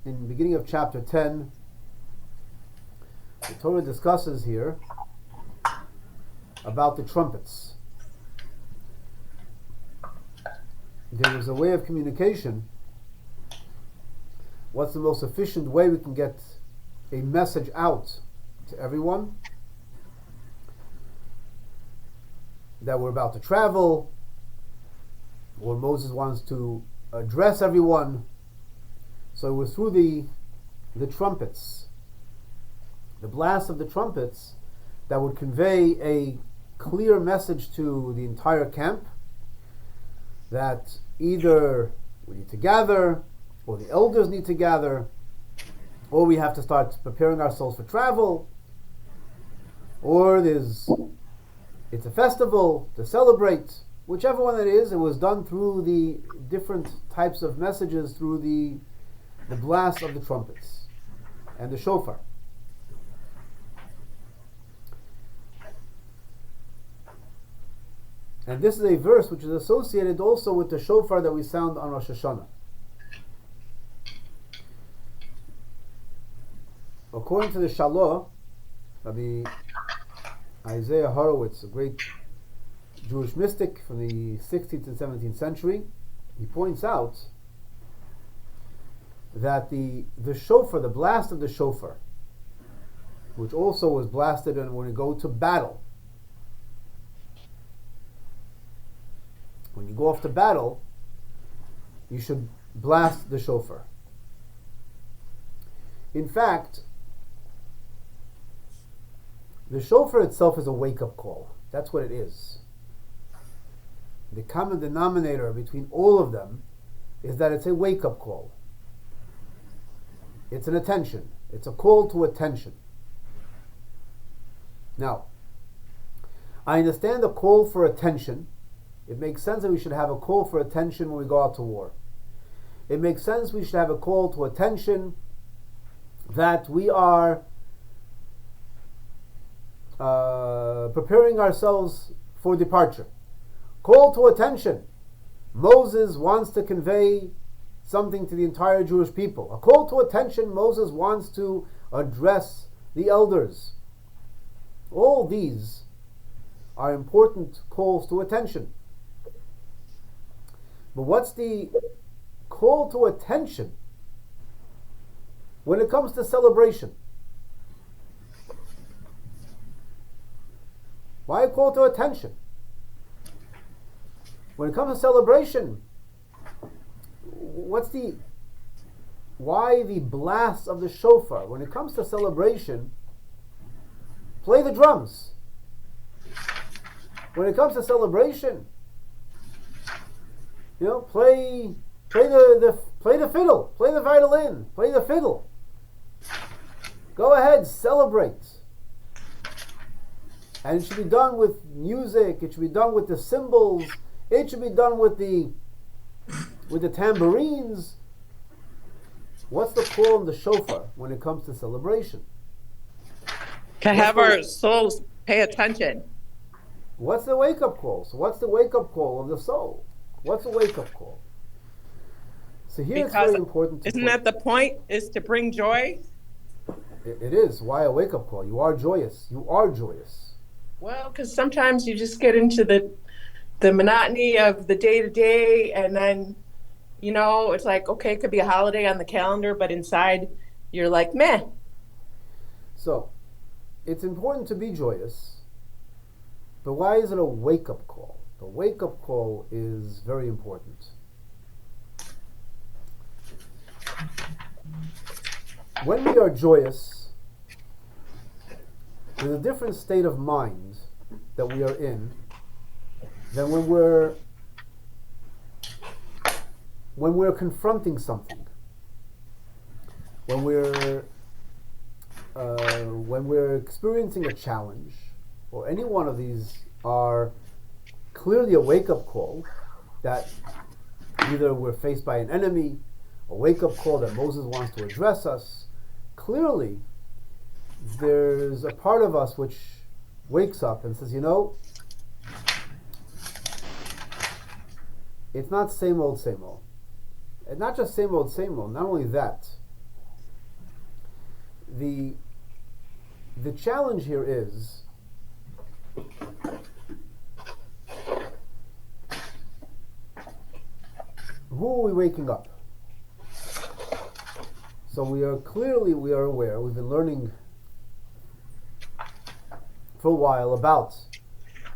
in the beginning of chapter 10, the Torah discusses here about the trumpets. There is a way of communication. What's the most efficient way we can get a message out to everyone? That we're about to travel, or Moses wants to address everyone. So it was through the trumpets, the blast of the trumpets, that would convey a clear message to the entire camp that either we need to gather, or the elders need to gather, or we have to start preparing ourselves for travel, or it's a festival to celebrate. Whichever one it is, it was done through the different types of messages, through the blast of the trumpets and the shofar. And this is a verse which is associated also with the shofar that we sound on Rosh Hashanah. According to the Shalah, Rabbi Isaiah Horowitz, a great Jewish mystic from the 16th and 17th century, he points out that the shofar, the blast of the shofar, which also was blasted when we go to battle. When you go off to battle, you should blast the shofar. In fact, the shofar itself is a wake-up call. That's what it is. The common denominator between all of them is that it's a wake-up call. It's an attention. It's a call to attention. Now, I understand the call for attention. It makes sense that we should have a call for attention when we go out to war. It makes sense we should have a call to attention that we are preparing ourselves for departure. Call to attention. Moses wants to convey something to the entire Jewish people. A call to attention. Moses wants to address the elders. All these are important calls to attention. But what's the call to attention when it comes to celebration? Why a call to attention? When it comes to celebration, why the blast of the shofar? When it comes to celebration, play the drums. When it comes to celebration, play the fiddle, play the violin, play the fiddle. Go ahead, celebrate. And it should be done with music. It should be done with the cymbals. It should be done with the tambourines. What's the call in the shofar when it comes to celebration? To have our souls pay attention. What's the wake-up call? So what's the wake-up call of the soul? What's the wake-up call? So here it's very important. Isn't that the point, is to bring joy? It is. Why a wake-up call? You are joyous. You are joyous. Well, because sometimes you just get into the monotony of the day-to-day, and then, it's like, okay, it could be a holiday on the calendar, but inside you're like, meh. So, it's important to be joyous, but why is it a wake-up call? The wake-up call is very important. When we are joyous, there's a different state of mind that we are in than when we're confronting something. When we're experiencing a challenge, or any one of these are clearly a wake-up call that either we're faced by an enemy, a wake-up call that Moses wants to address us. Clearly, there's a part of us which wakes up and says, it's not same old, same old. And not just same old, not only that, the challenge here is who are we waking up? So we are aware, we've been learning for a while about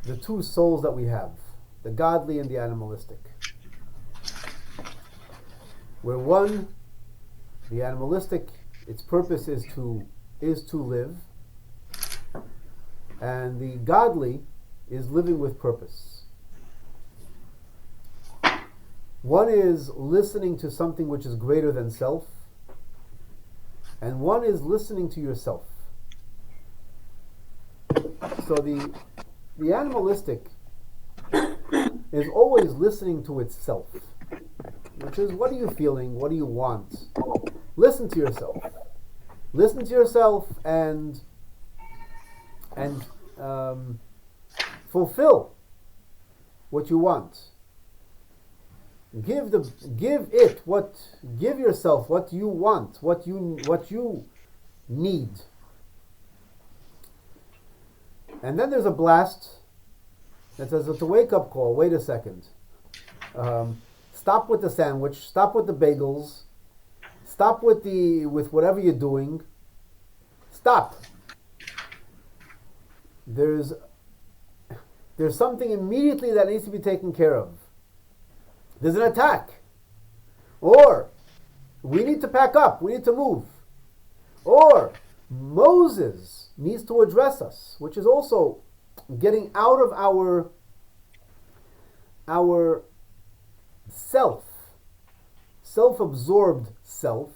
the two souls that we have, the godly and the animalistic. Where one, the animalistic, its purpose is to live, and the godly is living with purpose. One is listening to something which is greater than self, and one is listening to yourself. So the animalistic is always listening to itself, which is, what are you feeling? What do you want? Listen to yourself. Listen to yourself and fulfill what you want. Give yourself what you want, what you need. And then there's a blast that says it's a wake-up call. Wait a second. Stop with the sandwich. Stop with the bagels. Stop with whatever you're doing. Stop. There's something immediately that needs to be taken care of. There's an attack. Or we need to pack up. We need to move. Or Moses needs to address us, which is also getting out of our self-absorbed self,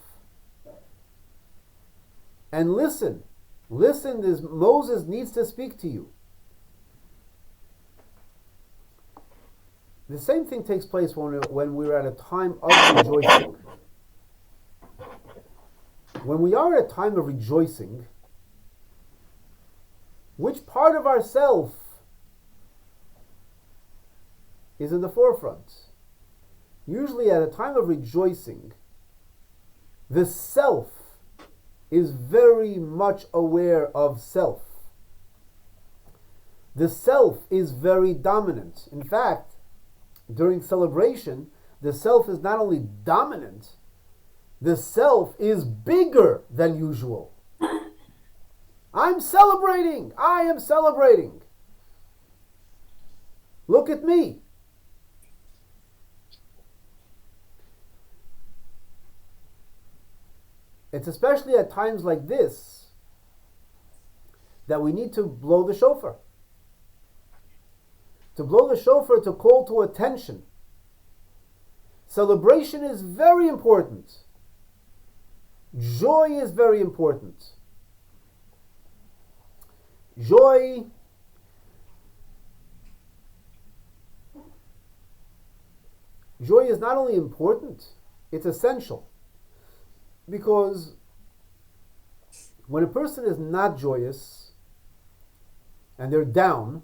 and listen. Moses needs to speak to you. The same thing takes place when we're at a time of rejoicing. When we are at a time of rejoicing, which part of ourself is in the forefront? Usually at a time of rejoicing, the self is very much aware of self. The self is very dominant. In fact, during celebration, the self is not only dominant, the self is bigger than usual. I'm celebrating! I am celebrating! Look at me! It's especially at times like this that we need to blow the shofar. To blow the shofar, to call to attention. Celebration is very important. Joy is very important. Joy is not only important, it's essential. Because when a person is not joyous and they're down,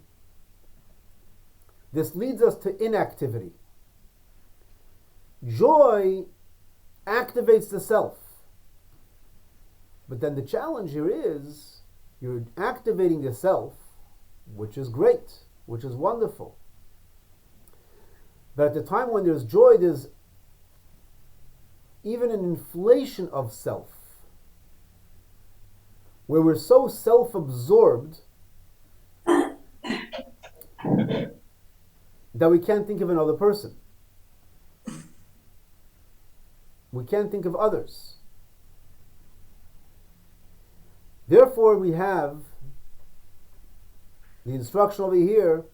this leads us to inactivity. Joy activates the self. But then the challenge here is you're activating the self, which is great, which is wonderful. But at the time when there's joy, there's even an inflation of self, where we're so self-absorbed that we can't think of another person. We can't think of others. Therefore, we have the instruction over here,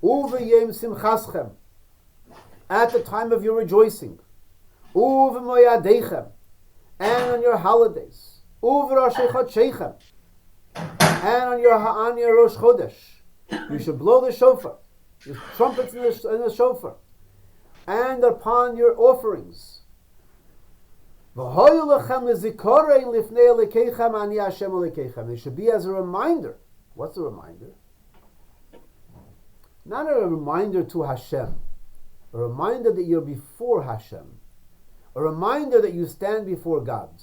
Uv'yem simchaschem, at the time of your rejoicing, Uv'moyadechem, and on your holidays, Uv'rosh chodshechem, and on your Rosh Chodesh, you should blow the shofar, the trumpets in the shofar, and upon your offerings. It should be as a reminder. What's the reminder? Not a reminder to Hashem. A reminder that you're before Hashem. A reminder that you stand before God.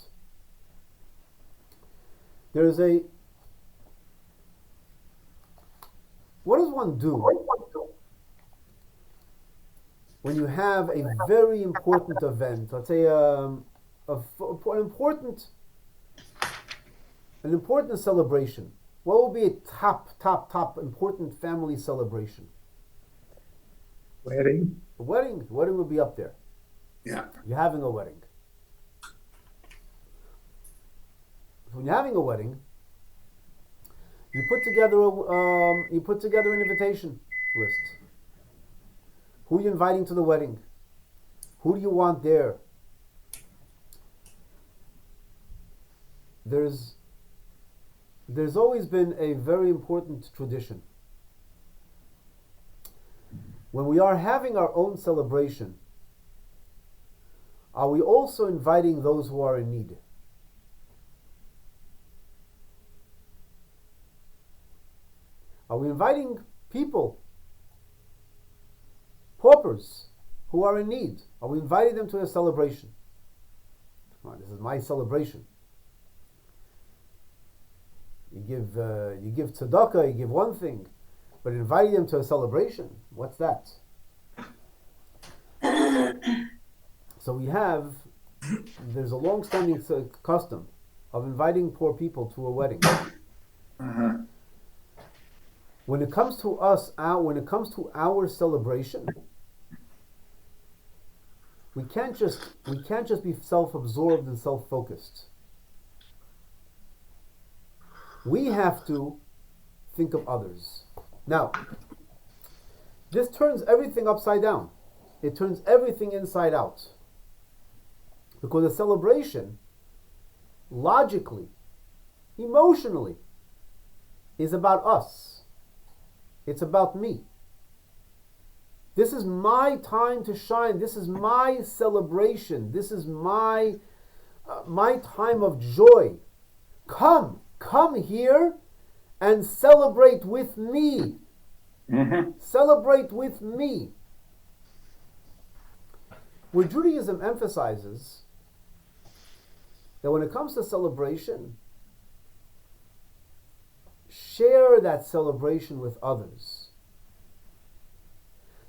There's a, what does one do when you have a very important event? Let's say an important celebration. What will be a top important family celebration? Wedding. A wedding. The wedding will be up there. Yeah. You're having a wedding. When you're having a wedding, you put together an invitation list. Who are you inviting to the wedding? Who do you want there? There's always been a very important tradition. When we are having our own celebration, are we also inviting those who are in need? Are we inviting people, paupers, who are in need? Are we inviting them to a celebration? Come on, this is my celebration. You give tzedakah, you give one thing, but inviting them to a celebration, what's that? So there's a long-standing custom of inviting poor people to a wedding. Uh-huh. When it comes to our celebration, we can't just be self-absorbed and self-focused. We have to think of others. Now, this turns everything upside down. It turns everything inside out. Because a celebration, logically, emotionally, is about us. It's about me. This is my time to shine. This is my celebration. This is my time of joy. Come here and celebrate with me. Mm-hmm. Celebrate with me. Where Judaism emphasizes that when it comes to celebration, share that celebration with others.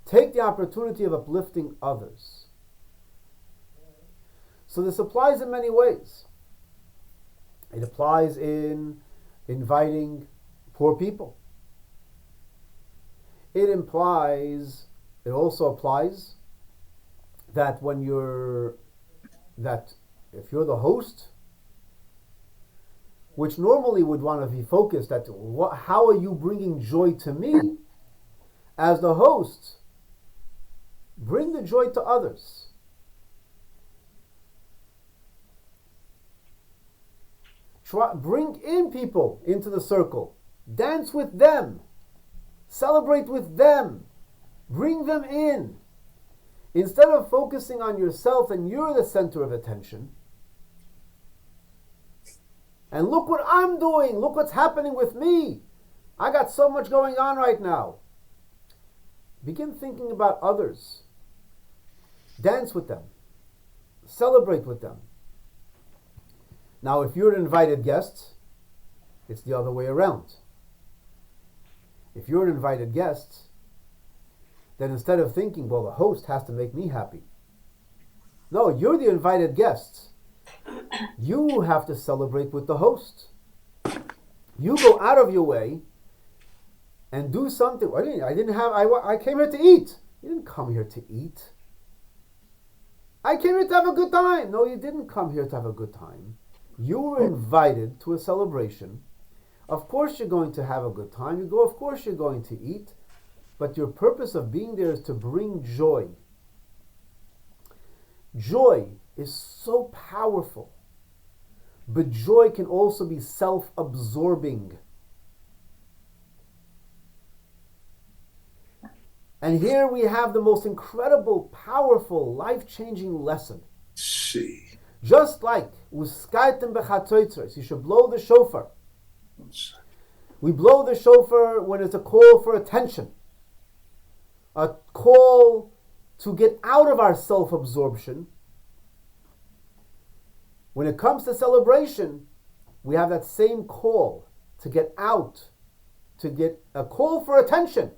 Take the opportunity of uplifting others. So this applies in many ways. It applies in inviting poor people. It also applies that if you're the host, which normally would want to be focused at how are you bringing joy to me? As the host, bring the joy to others. Bring in people into the circle. Dance with them. Celebrate with them. Bring them in. Instead of focusing on yourself and you're the center of attention, and look what I'm doing. Look what's happening with me. I got so much going on right now. Begin thinking about others. Dance with them. Celebrate with them. Now, if you're an invited guest, it's the other way around. If you're an invited guest, then instead of thinking, well, the host has to make me happy. No, you're the invited guest. You have to celebrate with the host. You go out of your way and do something. I came here to eat. You didn't come here to eat. I came here to have a good time. No, you didn't come here to have a good time. You were invited to a celebration. Of course you're going to have a good time. Of course you're going to eat. But your purpose of being there is to bring joy. Joy is so powerful. But joy can also be self-absorbing. And here we have the most incredible, powerful, life-changing lesson. See. Just like uskaitem bechatzotzos, you should blow the shofar. We blow the shofar when it's a call for attention, a call to get out of our self-absorption. When it comes to celebration, we have that same call to get out, to get a call for attention,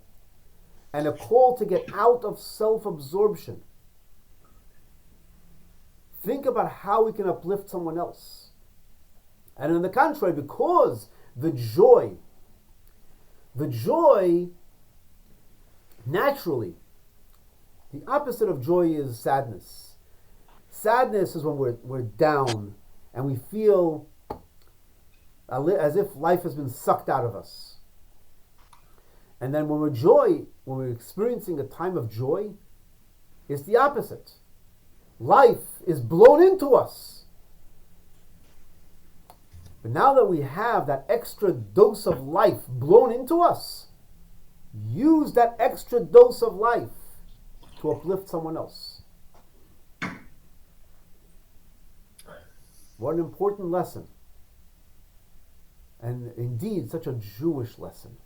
and a call to get out of self-absorption. Think about how we can uplift someone else. And on the contrary, because the joy, naturally, the opposite of joy is sadness. Sadness is when we're down and we feel as if life has been sucked out of us. And then when we're experiencing a time of joy, it's the opposite. Life is blown into us. But now that we have that extra dose of life blown into us, use that extra dose of life to uplift someone else. What an important lesson. And indeed, such a Jewish lesson.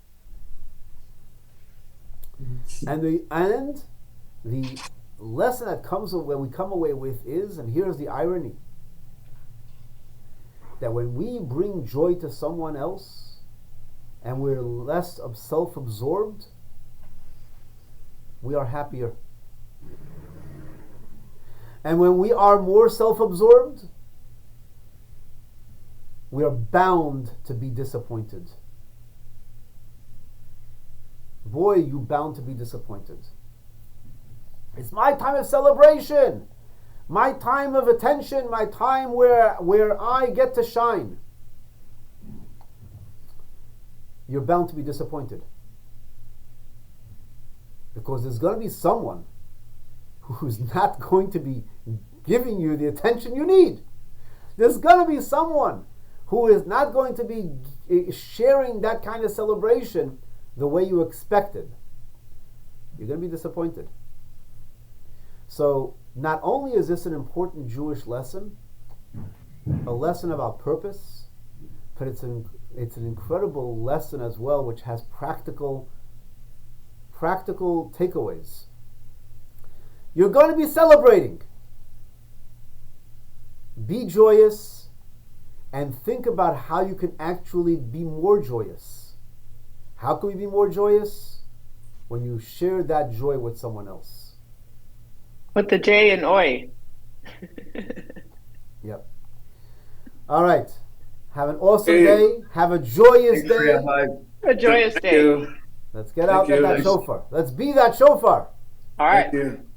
And the lesson that we come away with is, and here's the irony, that when we bring joy to someone else and we're less self-absorbed, we are happier. And when we are more self-absorbed, we are bound to be disappointed. Boy, you bound to be disappointed. It's my time of celebration, my time of attention, my time where I get to shine. You're bound to be disappointed. Because there's going to be someone who's not going to be giving you the attention you need. There's going to be someone who is not going to be sharing that kind of celebration the way you expected. You're going to be disappointed. So not only is this an important Jewish lesson, a lesson about purpose, but it's an incredible lesson as well, which has practical takeaways. You're going to be celebrating. Be joyous and think about how you can actually be more joyous. How can we be more joyous? When you share that joy with someone else. With the J and Oi. Yep. All right. Have an awesome day. Have a joyous day. A joyous day. You. Let's get out that shofar. Let's be that shofar. All right. Thank you.